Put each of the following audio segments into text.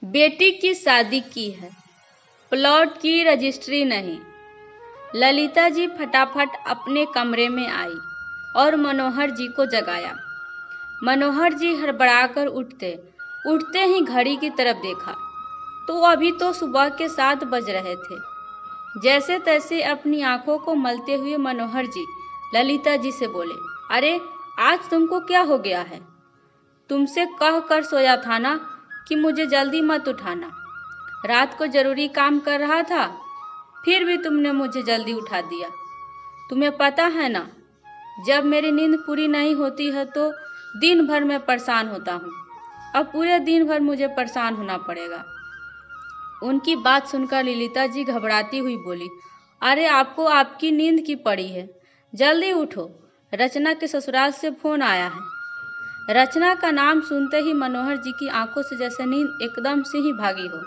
बेटी की शादी की है, प्लॉट की रजिस्ट्री नहीं। ललिता जी फटाफट अपने कमरे में आई और मनोहर जी को जगाया। मनोहर जी हड़बड़ाकर उठते ही घड़ी की तरफ देखा तो अभी तो सुबह के 7 बज रहे थे। जैसे तैसे अपनी आंखों को मलते हुए मनोहर जी ललिता जी से बोले, अरे आज तुमको क्या हो गया है? तुमसे कह कर सोया था ना कि मुझे जल्दी मत उठाना। रात को जरूरी काम कर रहा था, फिर भी तुमने मुझे जल्दी उठा दिया। तुम्हें पता है ना, जब मेरी नींद पूरी नहीं होती है तो दिन भर मैं परेशान होता हूँ। अब पूरे दिन भर मुझे परेशान होना पड़ेगा। उनकी बात सुनकर ललिता जी घबराती हुई बोली, अरे आपको आपकी नींद की पड़ी है, जल्दी उठो, रचना के ससुराल से फोन आया है। रचना का नाम सुनते ही मनोहर जी की आंखों से जैसे नींद एकदम से ही भागी हो।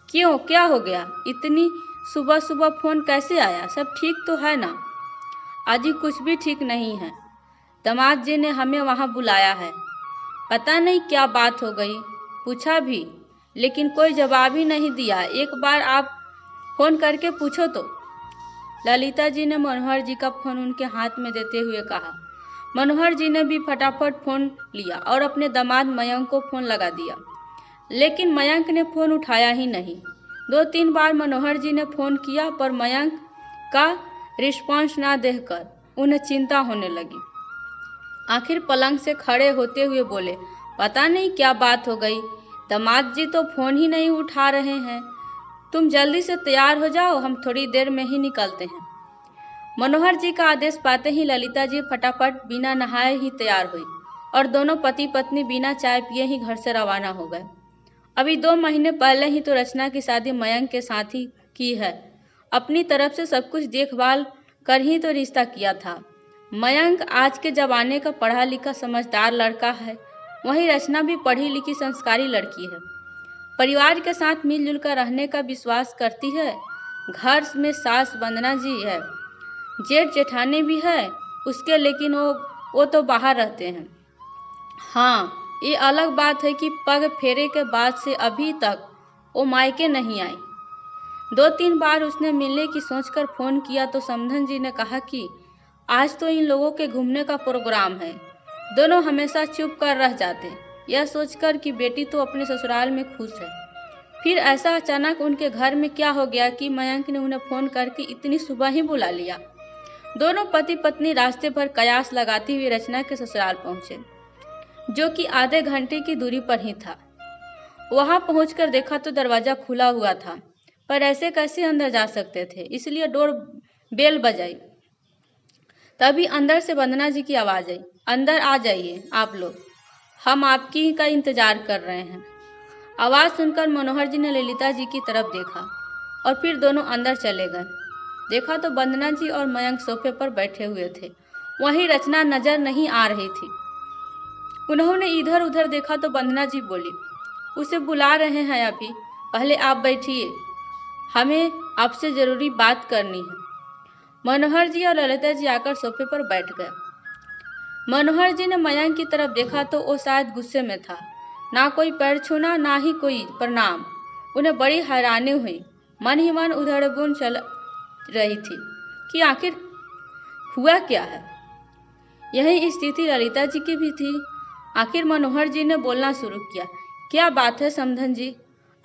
क्यों, क्या हो गया? इतनी सुबह सुबह फोन कैसे आया? सब ठीक तो है ना? अजी कुछ भी ठीक नहीं है। दामाद जी ने हमें वहां बुलाया है। पता नहीं क्या बात हो गई। पूछा भी, लेकिन कोई जवाब ही नहीं दिया। एक बार आप फोन करके पूछो तो। ललिता जी ने मनोहर जी का फोन उनके हाथ में देते हुए कहा। मनोहर जी ने भी फटाफट फोन लिया और अपने दामाद मयंक को फोन लगा दिया, लेकिन मयंक ने फोन उठाया ही नहीं। 2-3 बार मनोहर जी ने फोन किया पर मयंक का रिस्पॉन्स ना देखकर उन्हें चिंता होने लगी। आखिर पलंग से खड़े होते हुए बोले, पता नहीं क्या बात हो गई, दामाद जी तो फोन ही नहीं उठा रहे हैं। तुम जल्दी से तैयार हो जाओ, हम थोड़ी देर में ही निकलते हैं। मनोहर जी का आदेश पाते ही ललिता जी फटाफट बिना नहाए ही तैयार हुई और दोनों पति पत्नी बिना चाय पिए ही घर से रवाना हो गए। अभी 2 महीने पहले ही तो रचना की शादी मयंक के साथ ही की है। अपनी तरफ से सब कुछ देखभाल कर ही तो रिश्ता किया था। मयंक आज के जमाने का पढ़ा लिखा समझदार लड़का है, वहीं रचना भी पढ़ी लिखी संस्कारी लड़की है। परिवार के साथ मिलजुल कर रहने का विश्वास करती है। घर में सास वंदना जी है, जेठ जेठानी भी है उसके, लेकिन वो तो बाहर रहते हैं। हाँ, ये अलग बात है कि पग फेरे के बाद से अभी तक वो मायके नहीं आई। 2-3 बार उसने मिलने की सोचकर फोन किया तो समधन जी ने कहा कि आज तो इन लोगों के घूमने का प्रोग्राम है। दोनों हमेशा चुप कर रह जाते, यह सोचकर कि बेटी तो अपने ससुराल में खुश है। फिर ऐसा अचानक उनके घर में क्या हो गया कि मयंक ने उन्हें फोन करके इतनी सुबह ही बुला लिया। दोनों पति पत्नी रास्ते पर कयास लगाती हुई रचना के ससुराल पहुंचे, जो कि आधे घंटे की दूरी पर ही था। वहां पहुंचकर देखा तो दरवाजा खुला हुआ था, पर ऐसे कैसे अंदर जा सकते थे, इसलिए डोर बेल बजाई। तभी अंदर से वंदना जी की आवाज आई, अंदर आ जाइए आप लोग, हम आपकी का इंतजार कर रहे हैं। आवाज सुनकर मनोहर जी ने ललिता जी की तरफ देखा और फिर दोनों अंदर चले गए। देखा तो वंदना जी और मयंक सोफे पर बैठे हुए थे, वहीं रचना नजर नहीं आ रही थी। उन्होंने इधर उधर देखा तो वंदना जी बोली, उसे बुला रहे हैं अभी, पहले आप बैठिए, हमें आपसे जरूरी बात करनी है। मनोहर जी और ललिता जी आकर सोफे पर बैठ गए। मनोहर जी ने मयंक की तरफ देखा तो वो शायद गुस्से में था, ना कोई पैर छूना ना ही कोई प्रणाम। उन्हें बड़ी हैरानी हुई, मन ही मन उधड़बुन चल रही थी कि आखिर हुआ क्या है। यही स्थिति ललिता जी की भी थी। आखिर मनोहर जी ने बोलना शुरू किया, क्या बात है समधन जी,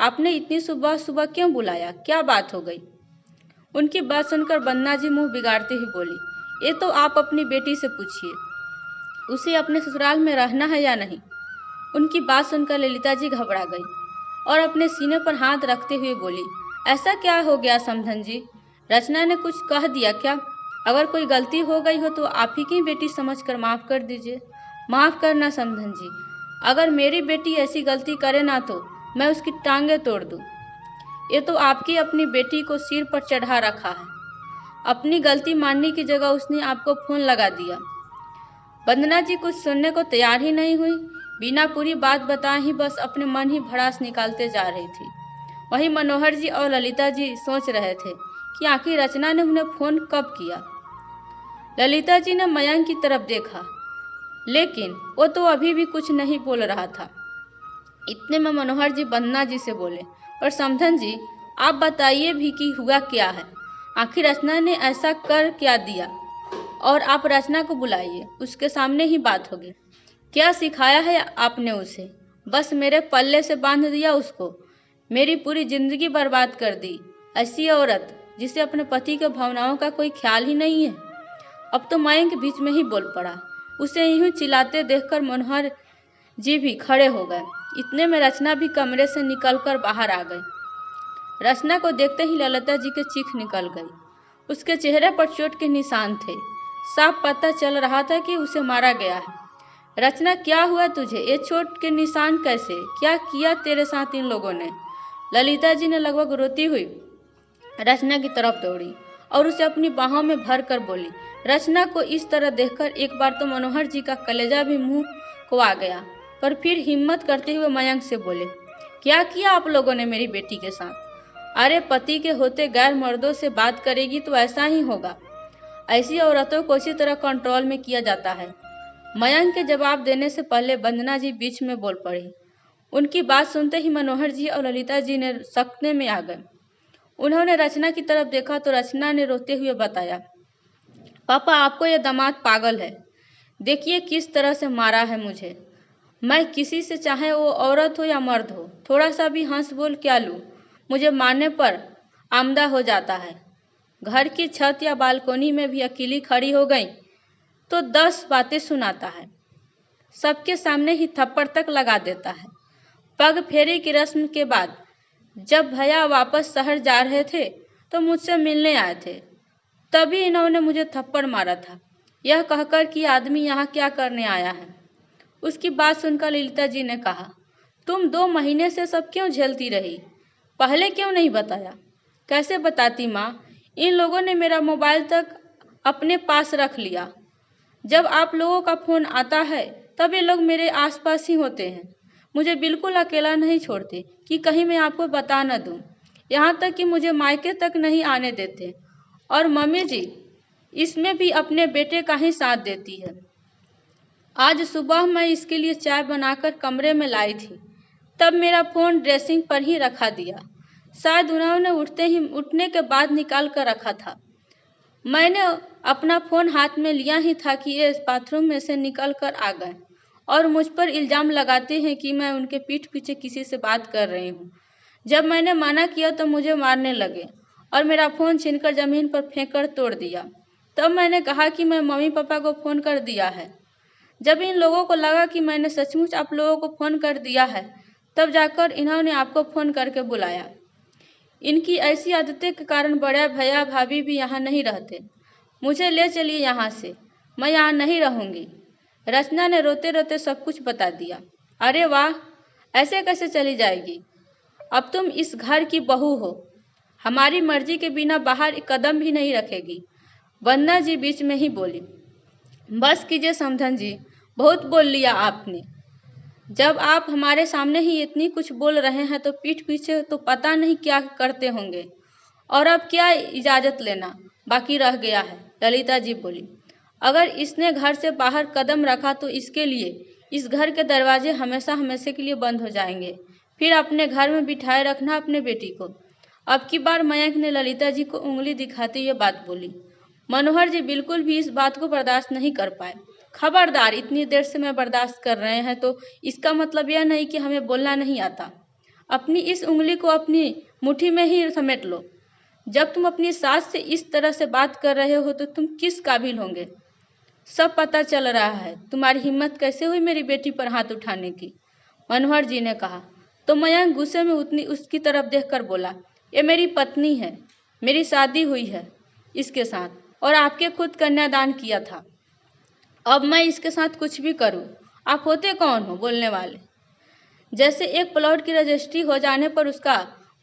आपने इतनी सुबह सुबह क्यों बुलाया, क्या बात हो गई? उनकी बात सुनकर वंदना जी मुंह बिगाड़ते ही बोली, ये तो आप अपनी बेटी से पूछिए, उसे अपने ससुराल में रहना है या नहीं। उनकी बात सुनकर ललिता जी घबरा गई और अपने सीने पर हाथ रखते हुए बोली, ऐसा क्या हो गया समधन जी, रचना ने कुछ कह दिया क्या? अगर कोई गलती हो गई हो तो आप ही की बेटी समझकर माफ कर दीजिए। माफ करना समधन जी, अगर मेरी बेटी ऐसी गलती करे ना तो मैं उसकी टांगे तोड़ दूं। ये तो आपकी अपनी बेटी को सिर पर चढ़ा रखा है, अपनी गलती मानने की जगह उसने आपको फोन लगा दिया। वंदना जी कुछ सुनने को तैयार ही नहीं हुई, बिना पूरी बात बताए ही बस अपने मन ही भड़ास निकालते जा रही थी। वहीं मनोहर जी और ललिता जी सोच रहे थे कि आखिर रचना ने उन्हें फोन कब किया। ललिता जी ने मयंक की तरफ देखा, लेकिन वो तो अभी भी कुछ नहीं बोल रहा था। इतने में मनोहर जी वंदना जी से बोले, पर समधन जी आप बताइए भी कि हुआ क्या है, आखिर रचना ने ऐसा कर क्या दिया? और आप रचना को बुलाइए, उसके सामने ही बात होगी। क्या सिखाया है आपने उसे? बस मेरे पल्ले से बांध दिया उसको, मेरी पूरी जिंदगी बर्बाद कर दी। ऐसी औरत जिसे अपने पति के भावनाओं का कोई ख्याल ही नहीं है। अब तो मयंक बीच में ही बोल पड़ा। उसे यूं चिल्लाते देखकर मनोहर जी भी खड़े हो गए। इतने में रचना भी कमरे से निकलकर बाहर आ गई। रचना को देखते ही ललिता जी के चीख निकल गई। उसके चेहरे पर चोट के निशान थे। साफ पता चल रहा था कि उसे मारा गया है। रचना, क्या हुआ तुझे? ये चोट के निशान कैसे? क्या किया तेरे साथ इन लोगों ने? ललिता जी ने लगभग रोती हुई रचना की तरफ दौड़ी और उसे अपनी बाहों में भर कर बोली। रचना को इस तरह देखकर एक बार तो मनोहर जी का कलेजा भी मुंह को आ गया, पर फिर हिम्मत करते हुए मयंक से बोले, क्या किया आप लोगों ने मेरी बेटी के साथ? अरे पति के होते गैर मर्दों से बात करेगी तो ऐसा ही होगा। ऐसी औरतों को इसी तरह कंट्रोल में किया जाता है। मयंक के जवाब देने से पहले वंदना जी बीच में बोल पड़ी। उनकी बात सुनते ही मनोहर जी और ललिता जी ने सकने में आ गए। उन्होंने रचना की तरफ देखा तो रचना ने रोते हुए बताया, पापा आपको यह दामाद पागल है। देखिए किस तरह से मारा है मुझे। मैं किसी से, चाहे वो औरत हो या मर्द हो, थोड़ा सा भी हंस बोल क्या लूँ, मुझे मारने पर आमदा हो जाता है। घर की छत या बालकोनी में भी अकेली खड़ी हो गई तो 10 बातें सुनाता है। सबके सामने ही थप्पड़ तक लगा देता है। पग फेरी की रस्म के बाद जब भैया वापस शहर जा रहे थे तो मुझसे मिलने आए थे, तभी इन्होंने मुझे थप्पड़ मारा था, यह कहकर कि आदमी यहाँ क्या करने आया है। उसकी बात सुनकर ललिता जी ने कहा, तुम 2 महीने से सब क्यों झेलती रही? पहले क्यों नहीं बताया? कैसे बताती माँ? इन लोगों ने मेरा मोबाइल तक अपने पास रख लिया। जब आप लोगों का फोन आता है तब ये लोग मेरे आसपास ही होते हैं। मुझे बिल्कुल अकेला नहीं छोड़ते कि कहीं मैं आपको बता न दूं। यहाँ तक कि मुझे मायके तक नहीं आने देते। और मम्मी जी इसमें भी अपने बेटे का ही साथ देती है। आज सुबह मैं इसके लिए चाय बनाकर कमरे में लाई थी, तब मेरा फ़ोन ड्रेसिंग पर ही रखा दिया। शायद उन्होंने उठने के बाद निकाल कर रखा था। मैंने अपना फ़ोन हाथ में लिया ही था कि ये बाथरूम में से निकल कर आ गए और मुझ पर इल्ज़ाम लगाते हैं कि मैं उनके पीठ पीछे किसी से बात कर रही हूँ। जब मैंने मना किया तो मुझे मारने लगे और मेरा फ़ोन छीनकर ज़मीन पर फेंक कर तोड़ दिया। तब मैंने कहा कि मैं मम्मी पापा को फ़ोन कर दिया है। जब इन लोगों को लगा कि मैंने सचमुच आप लोगों को फ़ोन कर दिया है, तब जाकर इन्होंने आपको फ़ोन करके बुलाया। इनकी ऐसी आदतें के कारण बड़ा भैया भाभी भी यहाँ नहीं रहते। मुझे ले चलिए यहाँ से, मैं यहाँ नहीं रहूँगी। रचना ने रोते रोते सब कुछ बता दिया। अरे वाह, ऐसे कैसे चली जाएगी? अब तुम इस घर की बहू हो, हमारी मर्जी के बिना बाहर एक कदम भी नहीं रखेगी। वंदना जी बीच में ही बोली, बस कीजिए समधन जी, बहुत बोल लिया आपने। जब आप हमारे सामने ही इतनी कुछ बोल रहे हैं तो पीठ पीछे तो पता नहीं क्या करते होंगे। और अब क्या इजाज़त लेना बाकी रह गया है? ललिता जी बोली, अगर इसने घर से बाहर कदम रखा तो इसके लिए इस घर के दरवाजे हमेशा हमेशा के लिए बंद हो जाएंगे। फिर अपने घर में बिठाए रखना अपने बेटी को। अब की बार मयंक ने ललिता जी को उंगली दिखाते हुए बात बोली। मनोहर जी बिल्कुल भी इस बात को बर्दाश्त नहीं कर पाए। खबरदार, इतनी देर से मैं बर्दाश्त कर रहे हैं तो इसका मतलब यह नहीं कि हमें बोलना नहीं आता। अपनी इस उंगली को अपनी मुट्ठी में ही समेट लो। जब तुम अपनी सास से इस तरह से बात कर रहे हो तो तुम किस काबिल होंगे? सब पता चल रहा है। तुम्हारी हिम्मत कैसे हुई मेरी बेटी पर हाथ उठाने की? मनोहर जी ने कहा तो मयंक गुस्से में उतनी उसकी तरफ देखकर बोला, ये मेरी पत्नी है, मेरी शादी हुई है इसके साथ और आपके खुद कन्यादान किया था। अब मैं इसके साथ कुछ भी करूं, आप होते कौन हो बोलने वाले? जैसे एक प्लॉट की रजिस्ट्री हो जाने पर उसका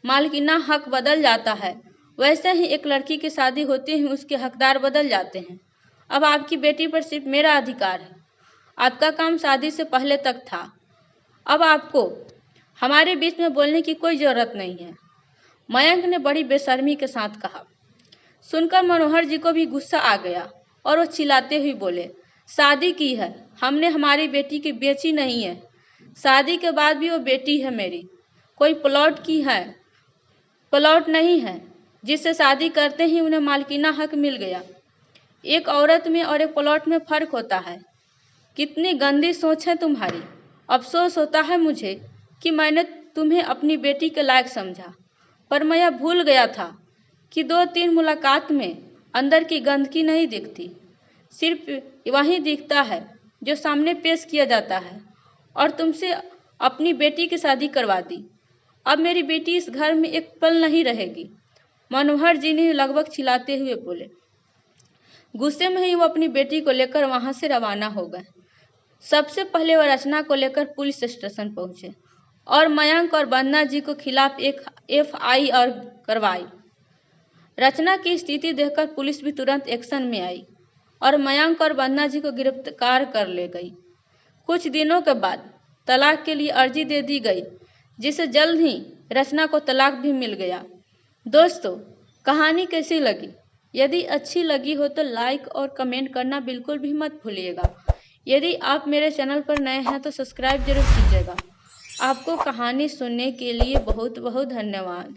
मालकिना हक बदल जाता है, वैसे ही एक लड़की की शादी होते ही उसके हकदार बदल जाते हैं। अब आपकी बेटी पर सिर्फ मेरा अधिकार है। आपका काम शादी से पहले तक था। अब आपको हमारे बीच में बोलने की कोई ज़रूरत नहीं है। मयंक ने बड़ी बेशर्मी के साथ कहा। सुनकर मनोहर जी को भी गुस्सा आ गया और वो चिल्लाते हुए बोले, शादी की है, हमने हमारी बेटी की बेची नहीं है। शादी के बाद भी वो बेटी है मेरी, कोई प्लॉट की है, प्लॉट नहीं है जिससे शादी करते ही उन्हें मालकिना हक मिल गया। एक औरत में और एक प्लॉट में फर्क होता है। कितनी गंदी सोच है तुम्हारी। अफसोस होता है मुझे कि मैंने तुम्हें अपनी बेटी के लायक समझा, पर मैं यह भूल गया था कि 2-3 मुलाकात में अंदर की गंदगी नहीं दिखती, सिर्फ वही दिखता है जो सामने पेश किया जाता है। और तुमसे अपनी बेटी की शादी करवा दी। अब मेरी बेटी इस घर में एक पल नहीं रहेगी। मनोहर जी ने लगभग चिल्लाते हुए बोले। गुस्से में ही वो अपनी बेटी को लेकर वहां से रवाना हो गए। सबसे पहले वह रचना को लेकर पुलिस स्टेशन पहुंचे और मयंक और वंदना जी को खिलाफ एक FIR करवाई। रचना की स्थिति देखकर पुलिस भी तुरंत एक्शन में आई और मयंक और वंदना जी को गिरफ्तार कर ले गई। कुछ दिनों के बाद तलाक के लिए अर्जी दे दी गई, जिससे जल्द ही रचना को तलाक भी मिल गया। दोस्तों, कहानी कैसी लगी? यदि अच्छी लगी हो तो लाइक और कमेंट करना बिल्कुल भी मत भूलिएगा। यदि आप मेरे चैनल पर नए हैं तो सब्सक्राइब जरूर कीजिएगा। आपको कहानी सुनने के लिए बहुत बहुत धन्यवाद।